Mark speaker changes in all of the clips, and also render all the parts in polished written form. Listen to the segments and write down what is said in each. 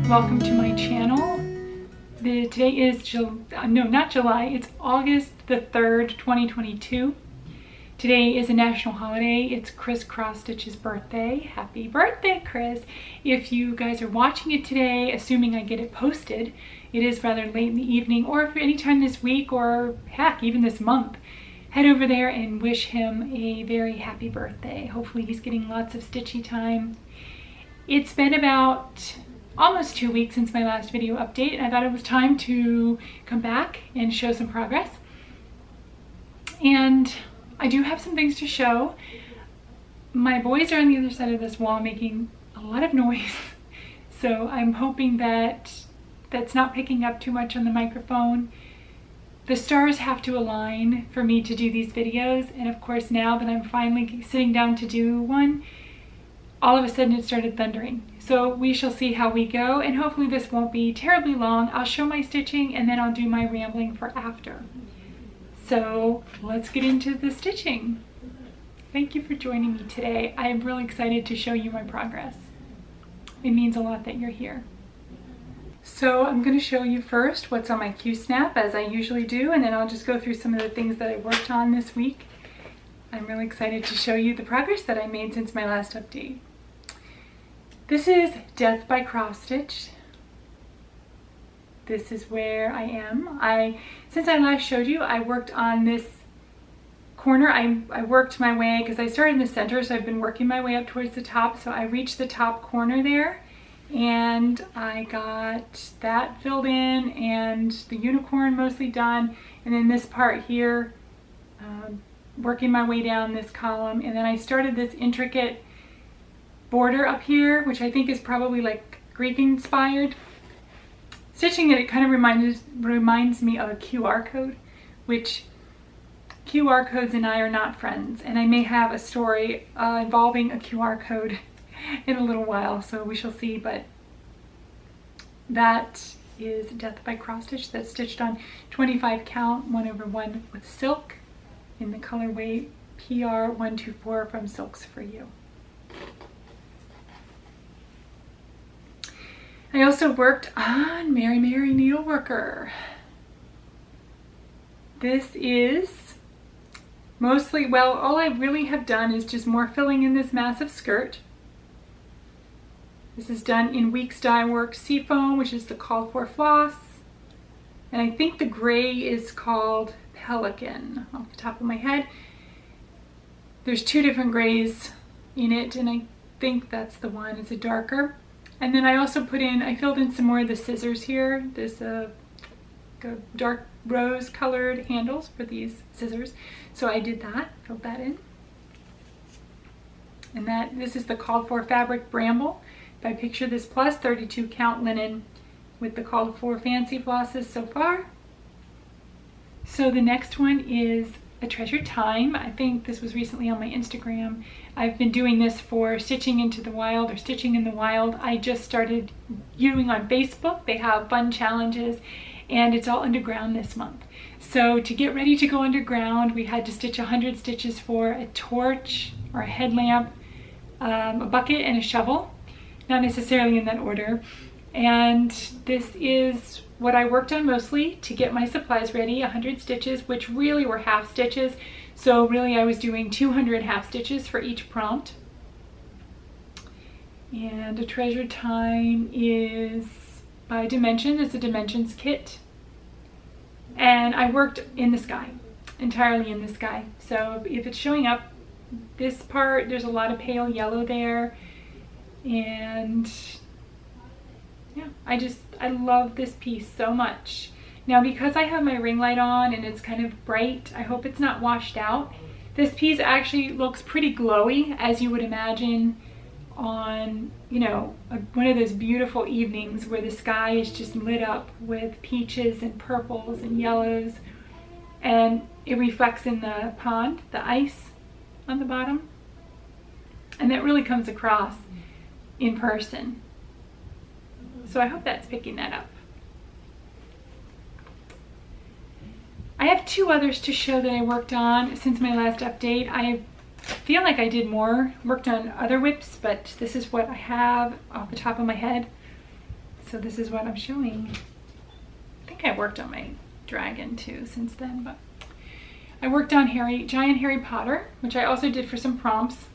Speaker 1: welcome to my channel. Today is it's August the 3rd, 2022. Today is a national holiday. It's Chris Crossstitch's birthday. Happy birthday, Chris. If you guys are watching it today, assuming I get it posted, it is rather late in the evening, or if anytime this week, or heck, even this month, head over there and wish him a very happy birthday. Hopefully he's getting lots of stitchy time. It's been about almost 2 weeks since my last video update, and I thought it was time to come back and show some progress. And I do have some things to show. My boys are on the other side of this wall making a lot of noise, so I'm hoping that that's not picking up too much on the microphone. The stars have to align for me to do these videos, and of course now that I'm finally sitting down to do one, all of a sudden it started thundering. So we shall see how we go, and hopefully this won't be terribly long. I'll show my stitching and then I'll do my rambling for after. So let's get into the stitching. Thank you for joining me today. I am really excited to show you my progress. It means a lot that you're here. So I'm going to show you first what's on my Q-snap, as I usually do, and then I'll just go through some of the things that I worked on this week. I'm really excited to show you the progress that I made since my last update. This is Death by Cross Stitch. This is where I am. Since I last showed you, I worked on this corner. I worked my way, because I started in the center, so I've been working my way up towards the top. So I reached the top corner there, and I got that filled in and the unicorn mostly done. And then this part here, working my way down this column. And then I started this intricate border up here, which I think is probably like Greek inspired. Stitching it kind of reminds me of a QR code, which QR codes and I are not friends, and I may have a story involving a QR code in a little while, so we shall see. But that is Death by Cross Stitch. That's stitched on 25 count 1/1 with silk in the colorway PR124 from Silks For You. I also worked on Mary Mary Needleworker. This is mostly, well, all I really have done is just more filling in this massive skirt. This is done in Weeks Dye Works Seafoam, which is the called for floss. And I think the gray is called Pelican off the top of my head. There's two different grays in it, and I think that's the one. It's a darker. And then I also I filled in some more of the scissors here. There's dark rose colored handles for these scissors. So I did that, filled that in. And this is the called for fabric Bramble by Picture This Plus 32 count linen with the called for fancy flosses so far. So the next one is a Treasured Time. I think this was recently on my Instagram. I've been doing this for Stitching Into the Wild or Stitching in the Wild. I just started viewing on Facebook. They have fun challenges, and it's all underground this month. So to get ready to go underground, we had to stitch 100 stitches for a torch or a headlamp, a bucket, and a shovel. Not necessarily in that order. And this is what I worked on mostly to get my supplies ready, 100 stitches, which really were half stitches. So really I was doing 200 half stitches for each prompt. And a Treasured Time is by Dimension. It's a Dimensions kit. And I worked in the sky, entirely in the sky. So if it's showing up, this part, there's a lot of pale yellow there. And yeah, I love this piece so much. Now, because I have my ring light on and it's kind of bright, I hope it's not washed out. This piece actually looks pretty glowy, as you would imagine on, you know, one of those beautiful evenings where the sky is just lit up with peaches and purples and yellows, and it reflects in the pond, the ice on the bottom. And that really comes across in person. So I hope that's picking that up. I have two others to show that I worked on since my last update. I feel like I did worked on other whips, but this is what I have off the top of my head. So this is what I'm showing. I think I worked on my dragon too since then, but I worked on giant Harry Potter, which I also did for some prompts.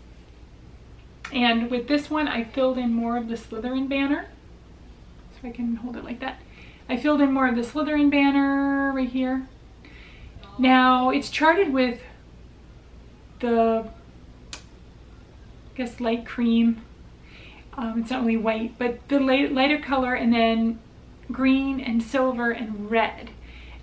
Speaker 1: And with this one, I filled in more of the Slytherin banner. So I can hold it like that. I filled in more of the Slytherin banner right here. Now it's charted with the, I guess, light cream. It's not really white, but the lighter color, and then green and silver and red.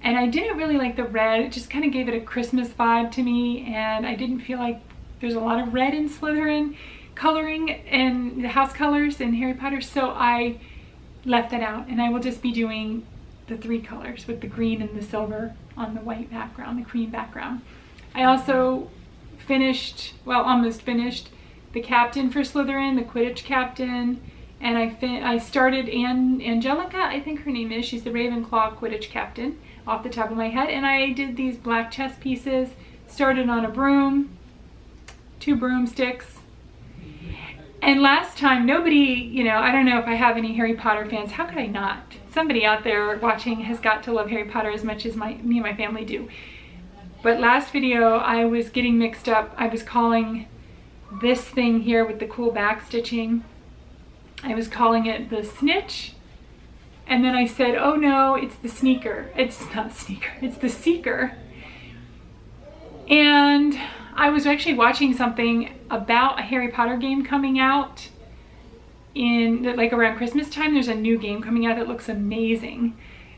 Speaker 1: And I didn't really like the red. It just kind of gave it a Christmas vibe to me, and I didn't feel like there's a lot of red in Slytherin coloring and the house colors in Harry Potter, so I left that out, and I will just be doing the 3 colors with the green and the silver on the white background, the cream background. I also finished, well, almost finished, the captain for Slytherin, the Quidditch captain, and I started Angelica, I think her name is. She's the Ravenclaw Quidditch captain off the top of my head, and I did these black chess pieces, started on a broom, 2 broomsticks. And last time, nobody, you know, I don't know if I have any Harry Potter fans. How could I not? Somebody out there watching has got to love Harry Potter as much as me and my family do. But last video, I was getting mixed up. I was calling this thing here with the cool back stitching, I was calling it the snitch. And then I said, oh no, it's the sneaker. It's not sneaker, it's the seeker. And I was actually watching something about a Harry Potter game coming out in like around Christmas time. There's a new game coming out that looks amazing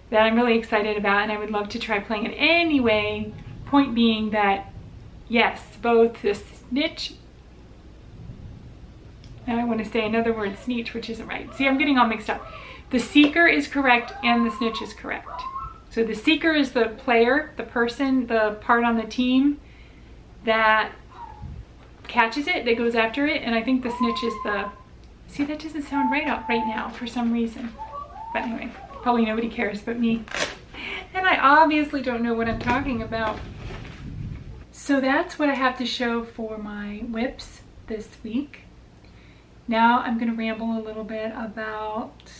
Speaker 1: that I'm really excited about, and I would love to try playing it anyway. Point being that yes, both the snitch, now I want to say another word, sneech, which isn't right. See, I'm getting all mixed up. The seeker is correct and the snitch is correct. So the seeker is the player, the person, the part on the team that catches it, that goes after it, and I think the snitch is the, see, that doesn't sound right now for some reason. But anyway, probably nobody cares but me. And I obviously don't know what I'm talking about. So that's what I have to show for my whips this week. Now I'm going to ramble a little bit about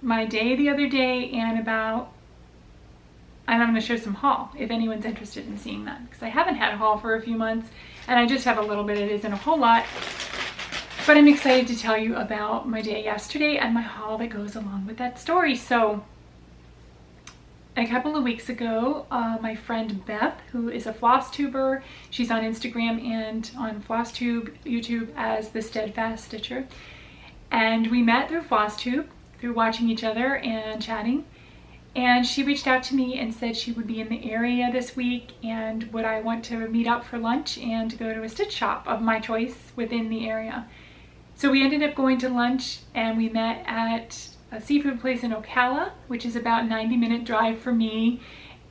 Speaker 1: my day the other day and I'm going to show some haul if anyone's interested in seeing that, because I haven't had a haul for a few months and I just have a little bit. It isn't a whole lot, but I'm excited to tell you about my day yesterday and my haul that goes along with that story. So a couple of weeks ago, my friend Beth, who is a Flosstuber, she's on Instagram and on Flosstube YouTube as the Steadfast Stitcher, and we met through Flosstube, through watching each other and chatting, and she reached out to me and said she would be in the area this week and would I want to meet up for lunch and go to a stitch shop of my choice within the area. So we ended up going to lunch and we met at a seafood place in Ocala, which is about a 90-minute drive for me,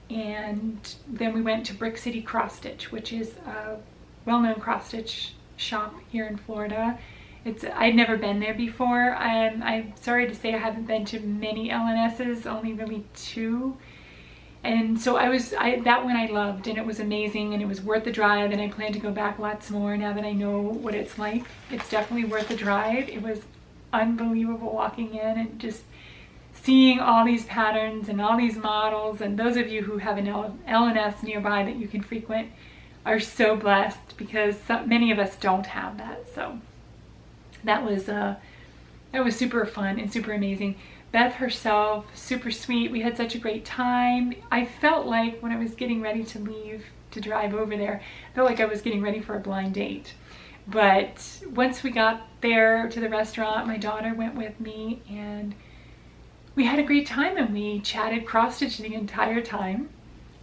Speaker 1: and then we went to Brick City Cross Stitch, which is a well-known cross stitch shop here in Florida. I'd never been there before. I'm sorry to say I haven't been to many LNSs, only really 2. And so that one I loved, and it was amazing, and it was worth the drive, and I plan to go back lots more now that I know what it's like. It's definitely worth the drive. It was unbelievable walking in and just seeing all these patterns and all these models, and those of you who have an LNS nearby that you can frequent are so blessed, because many of us don't have that. So that was super fun and super amazing. Beth herself, super sweet. We had such a great time. I felt like when I was getting ready to leave to drive over there, I felt like I was getting ready for a blind date. But once we got there to the restaurant, my daughter went with me and we had a great time, and we chatted cross stitch the entire time.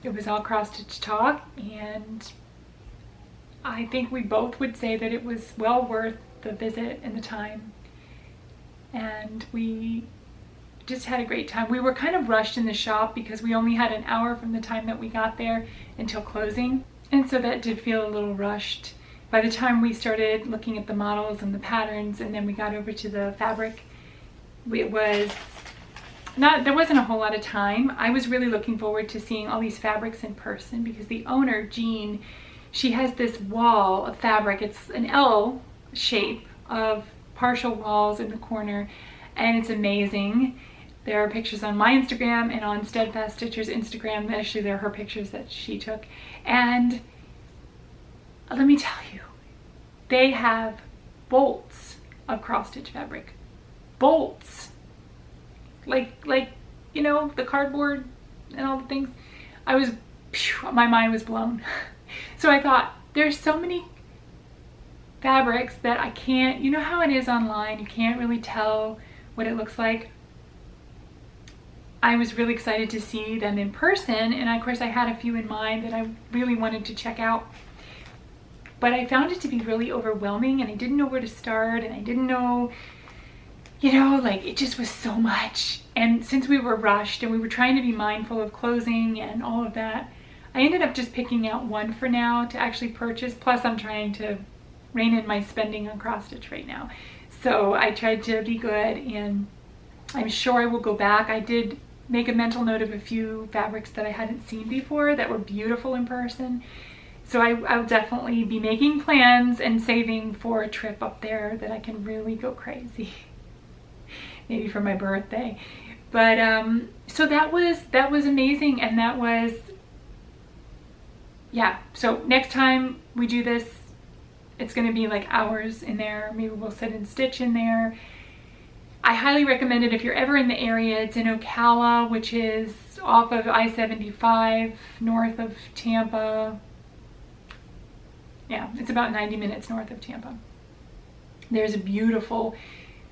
Speaker 1: It was all cross stitch talk, and I think we both would say that it was well worth the visit and the time. And we just had a great time. We were kind of rushed in the shop because we only had an hour from the time that we got there until closing. And so that did feel a little rushed. By the time we started looking at the models and the patterns, and then we got over to the fabric, there wasn't a whole lot of time. I was really looking forward to seeing all these fabrics in person, because the owner, Jean, she has this wall of fabric. It's an L shape of partial walls in the corner, and it's amazing. There are pictures on my Instagram and on Steadfast Stitcher's Instagram. Actually, they're her pictures that she took. And let me tell you, they have bolts of cross-stitch fabric. Bolts. Like, you know, the cardboard and all the things. My mind was blown. So I thought, there's so many fabrics that I can't, you know how it is online, you can't really tell what it looks like. I was really excited to see them in person, and of course I had a few in mind that I really wanted to check out. But I found it to be really overwhelming, and I didn't know where to start, and I didn't know, you know, like it just was so much. And since we were rushed and we were trying to be mindful of closing and all of that, I ended up just picking out one for now to actually purchase. Plus I'm trying to rein in my spending on cross stitch right now. So I tried to be good, and I'm sure I will go back. I did make a mental note of a few fabrics that I hadn't seen before that were beautiful in person. So I'll definitely be making plans and saving for a trip up there that I can really go crazy. Maybe for my birthday. But so that was amazing, and that was, yeah. So next time we do this, it's gonna be like hours in there. Maybe we'll sit and stitch in there. I highly recommend it if you're ever in the area. It's in Ocala, which is off of I-75, north of Tampa. Yeah, it's about 90 minutes north of Tampa. There's a beautiful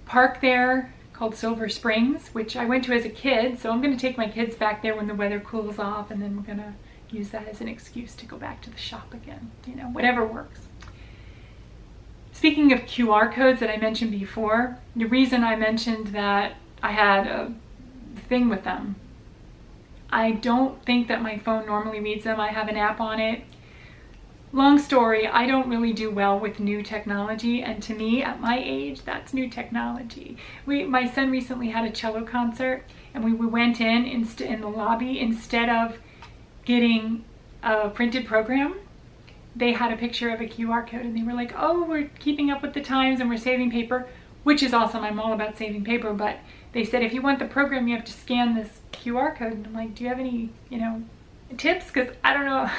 Speaker 1: park there called Silver Springs, which I went to as a kid, so I'm going to take my kids back there when the weather cools off, and then we're going to use that as an excuse to go back to the shop again, you know, whatever works. Speaking of QR codes that I mentioned before, the reason I mentioned that I had a thing with them, I don't think that my phone normally reads them. I have an app on it. Long story, I don't really do well with new technology, and to me, at my age, that's new technology. My son recently had a cello concert, and we went in the lobby. Instead of getting a printed program, they had a picture of a QR code, and they were like, oh, we're keeping up with the times and we're saving paper, which is awesome. I'm all about saving paper, but they said if you want the program, you have to scan this QR code. And I'm like, do you have any, you know, tips? Because I don't know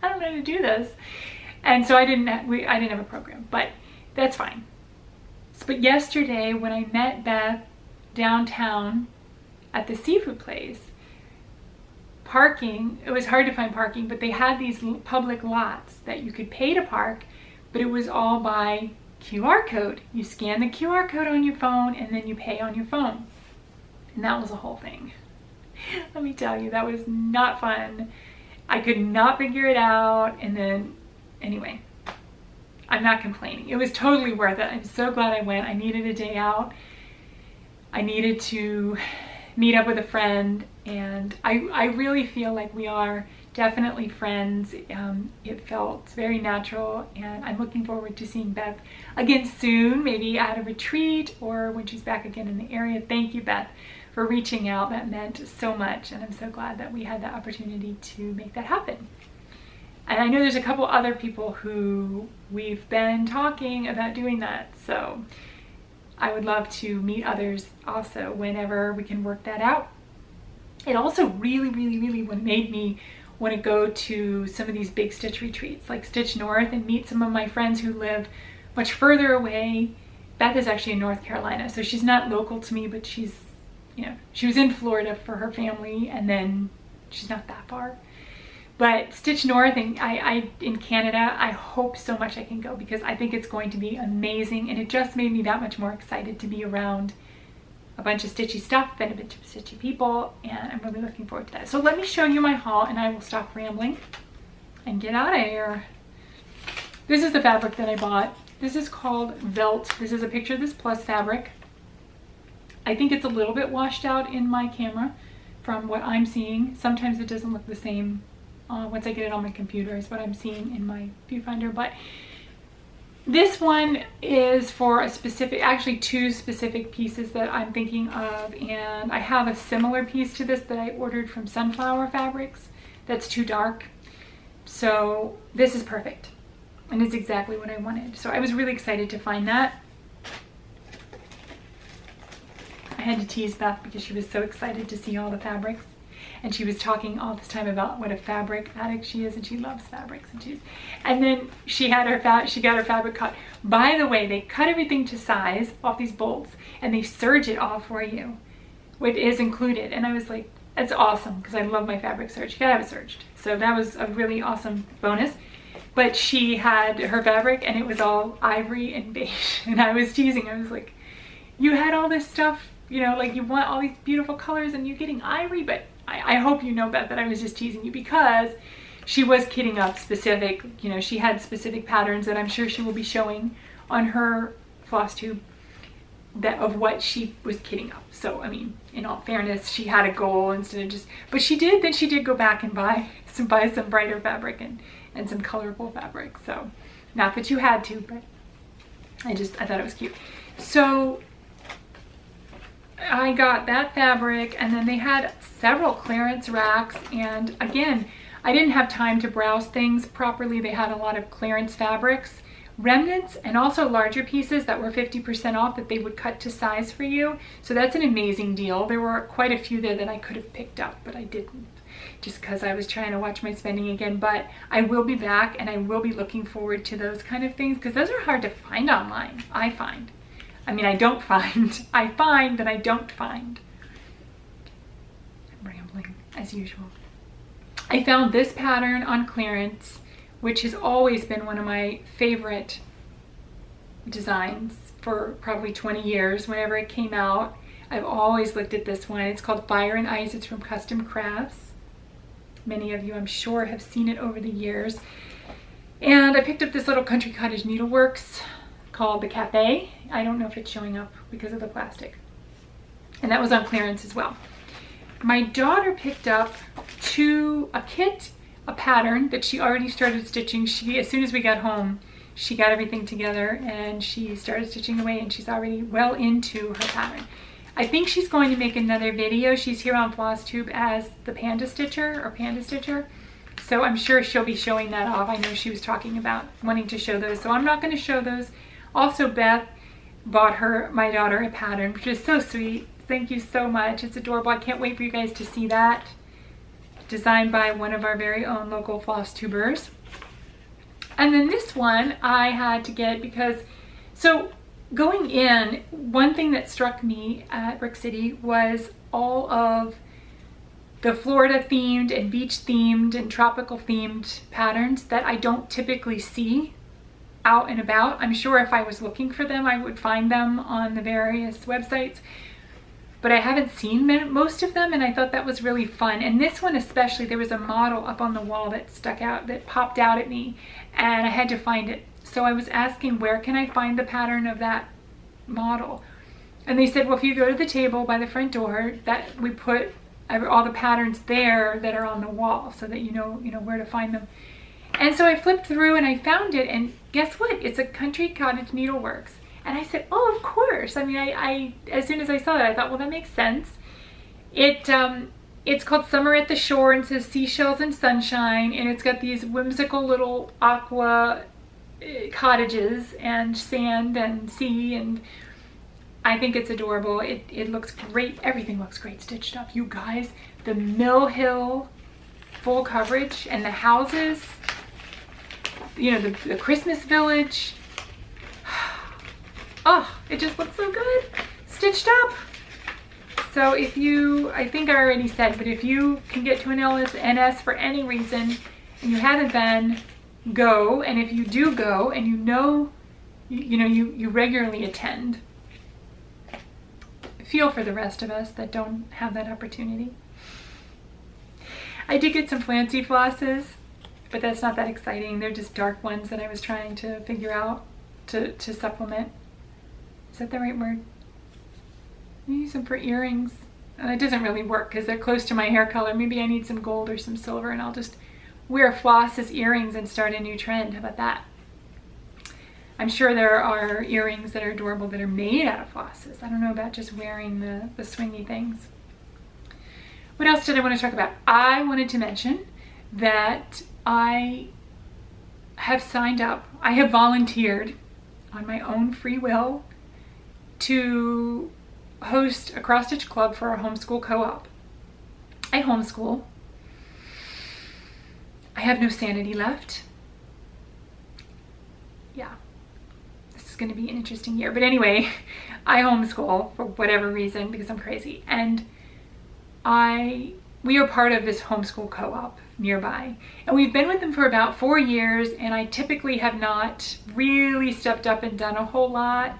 Speaker 1: how to do this. And so I didn't have a program, but that's fine. But yesterday when I met Beth downtown at the seafood place, parking, it was hard to find parking, but they had these public lots that you could pay to park, but it was all by QR code. You scan the QR code on your phone and then you pay on your phone. And that was a whole thing. Let me tell you, that was not fun. I could not figure it out, and then, anyway, I'm not complaining. It was totally worth it. I'm so glad I went. I needed a day out. I needed to meet up with a friend, and I really feel like we are definitely friends. It felt very natural, and I'm looking forward to seeing Beth again soon, maybe at a retreat or when she's back again in the area. Thank you, Beth, for reaching out. That meant so much, and I'm so glad that we had the opportunity to make that happen. And I know there's a couple other people who we've been talking about doing that, so I would love to meet others also whenever we can work that out. It also really made me want to go to some of these big stitch retreats like Stitch North and meet some of my friends who live much further away. Beth is actually in North Carolina, so she's not local to me, but she's, you know, she was in Florida for her family, and then she's not that far. But Stitch North and I in Canada, I hope so much I can go, because I think it's going to be amazing, and it just made me that much more excited to be around a bunch of stitchy stuff and a bunch of stitchy people, and I'm really looking forward to that. So let me show you my haul, and I will stop rambling and get out of here. This is the fabric that I bought. This is called Velt. This is a picture of this plus fabric. I think it's a little bit washed out in my camera from what I'm seeing. Sometimes it doesn't look the same once I get it on my computer is what I'm seeing in my viewfinder, but this one is for a specific, actually two specific pieces that I'm thinking of, and I have a similar piece to this that I ordered from Sunflower Fabrics that's too dark. So this is perfect, and it's exactly what I wanted. So I was really excited to find that. I had to tease Beth because she was so excited to see all the fabrics. And she was talking all this time about what a fabric addict she is, and she loves fabrics. And then she got her fabric cut. By the way, they cut everything to size off these bolts, and they serge it all for you, what is included. And I was like, that's awesome, because I love my fabric serge. You gotta have it serged. So that was a really awesome bonus. But she had her fabric, and it was all ivory and beige. And I was teasing. I was like, you had all this stuff, you know, like you want all these beautiful colors, and you're getting ivory, but I hope you know, Beth, that I was just teasing you, because she was kidding up specific, you know, she had specific patterns that I'm sure she will be showing on her Flosstube of what she was kidding up. So, I mean, in all fairness, she had a goal instead of just, but she did go back and buy some brighter fabric and some colorful fabric. So, not that you had to, but I thought it was cute. So, I got that fabric, and then they had several clearance racks, and again, I didn't have time to browse things properly. They had a lot of clearance fabrics, remnants, and also larger pieces that were 50% off that they would cut to size for you. So that's an amazing deal. There were quite a few there that I could have picked up, but I didn't, just because I was trying to watch my spending again. But I will be back, and I will be looking forward to those kind of things, because those are hard to find online, I find. I mean, I don't find. I find that I don't find. I'm rambling, as usual. I found this pattern on clearance, which has always been one of my favorite designs for probably 20 years. Whenever it came out, I've always looked at this one. It's called Fire and Ice. It's from Custom Crafts. Many of you, I'm sure, have seen it over the years. And I picked up this little Country Cottage Needleworks called the Cafe. I don't know if it's showing up because of the plastic. And that was on clearance as well. My daughter picked up a kit, a pattern that she already started stitching. As soon as we got home, she got everything together and she started stitching away, and she's already well into her pattern. I think she's going to make another video. She's here on Flosstube as the Panda Stitcher. So I'm sure she'll be showing that off. I know she was talking about wanting to show those, so I'm not going to show those. Also, Beth bought my daughter a pattern, which is so sweet. Thank you so much. It's adorable. I can't wait for you guys to see that. Designed by one of our very own local Flosstubers. And then this one I had to get because, so going in, one thing that struck me at Brick City was all of the Florida themed and beach themed and tropical themed patterns that I don't typically see out and about. I'm sure if I was looking for them, I would find them on the various websites, but I haven't seen most of them, and I thought that was really fun. And this one especially, there was a model up on the wall that stuck out, that popped out at me, and I had to find it. So I was asking, where can I find the pattern of that model? And they said, well, if you go to the table by the front door, that we put all the patterns there that are on the wall, so that you know where to find them. And so I flipped through and I found it, and guess what? It's a Country Cottage Needleworks. And I said, oh, of course. I mean, I as soon as I saw that, I thought, well, that makes sense. It's called Summer at the Shore, and it says seashells and sunshine, and it's got these whimsical little aqua cottages and sand and sea, and I think it's adorable. It looks great. Everything looks great stitched up. You guys, the Mill Hill full coverage and the houses, you know, the Christmas village. Oh, it just looks so good stitched up. So if you, I think I already said, but if you can get to an NS for any reason and you haven't been, go. And if you do go and you regularly attend, feel for the rest of us that don't have that opportunity. I did get some Flancy flosses, but that's not that exciting. They're just dark ones that I was trying to figure out to supplement. Is that the right word? I use them for earrings. It doesn't really work because they're close to my hair color. Maybe I need some gold or some silver, and I'll just wear floss as earrings and start a new trend. How about that? I'm sure there are earrings that are adorable that are made out of flosses. I don't know about just wearing the swingy things. What else did I want to talk about? I wanted to mention that I have signed up. I have volunteered on my own free will to host a cross-stitch club for our homeschool co-op. I homeschool. I have no sanity left. Yeah, this is going to be an interesting year. But anyway, I homeschool for whatever reason because I'm crazy. And we are part of this homeschool co-op nearby. And we've been with them for about 4 years, and I typically have not really stepped up and done a whole lot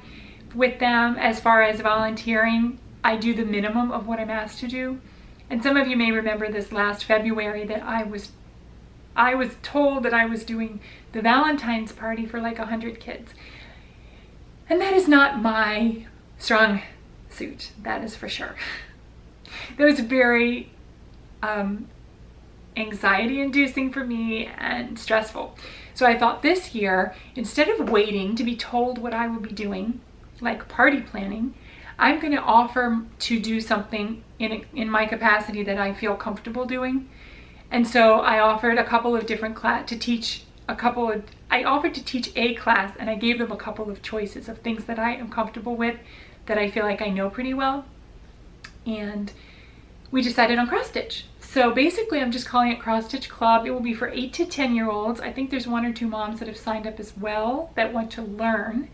Speaker 1: with them as far as volunteering. I do the minimum of what I'm asked to do. And some of you may remember this last February that I was told that I was doing the Valentine's party for like 100 kids. And that is not my strong suit, that is for sure. That was very anxiety inducing for me and stressful. So I thought this year, instead of waiting to be told what I would be doing, like party planning, I'm going to offer to do something in my capacity that I feel comfortable doing. And so I offered a couple of different I offered to teach a class, and I gave them a couple of choices of things that I am comfortable with, that I feel like I know pretty well. And we decided on cross stitch. So basically I'm just calling it Cross Stitch Club. It will be for 8 to 10-year-olds. I think there's 1 or 2 moms that have signed up as well that want to learn.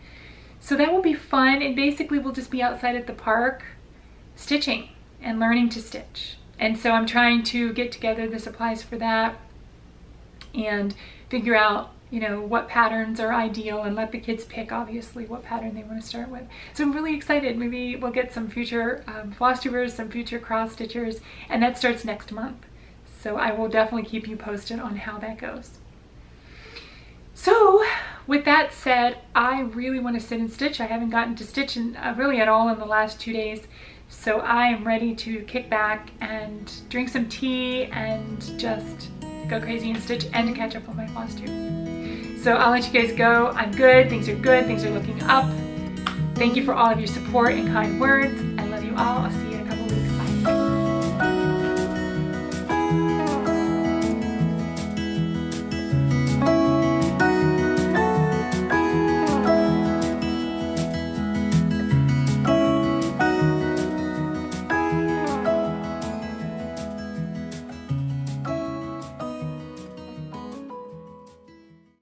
Speaker 1: So that will be fun. And basically we'll just be outside at the park stitching and learning to stitch. And so I'm trying to get together the supplies for that and figure out, you know, what patterns are ideal, and let the kids pick, obviously, what pattern they want to start with. So I'm really excited. Maybe we'll get some future Flosstubers, some future cross stitchers, and that starts next month. So I will definitely keep you posted on how that goes. So with that said, I really want to sit and stitch. I haven't gotten to stitch really at all in the last 2 days. So I am ready to kick back and drink some tea and just go crazy and stitch and to catch up on my Flosstube. So I'll let you guys go. I'm good. Things are good. Things are looking up. Thank you for all of your support and kind words. I love you all. I'll see you in a couple weeks. Bye.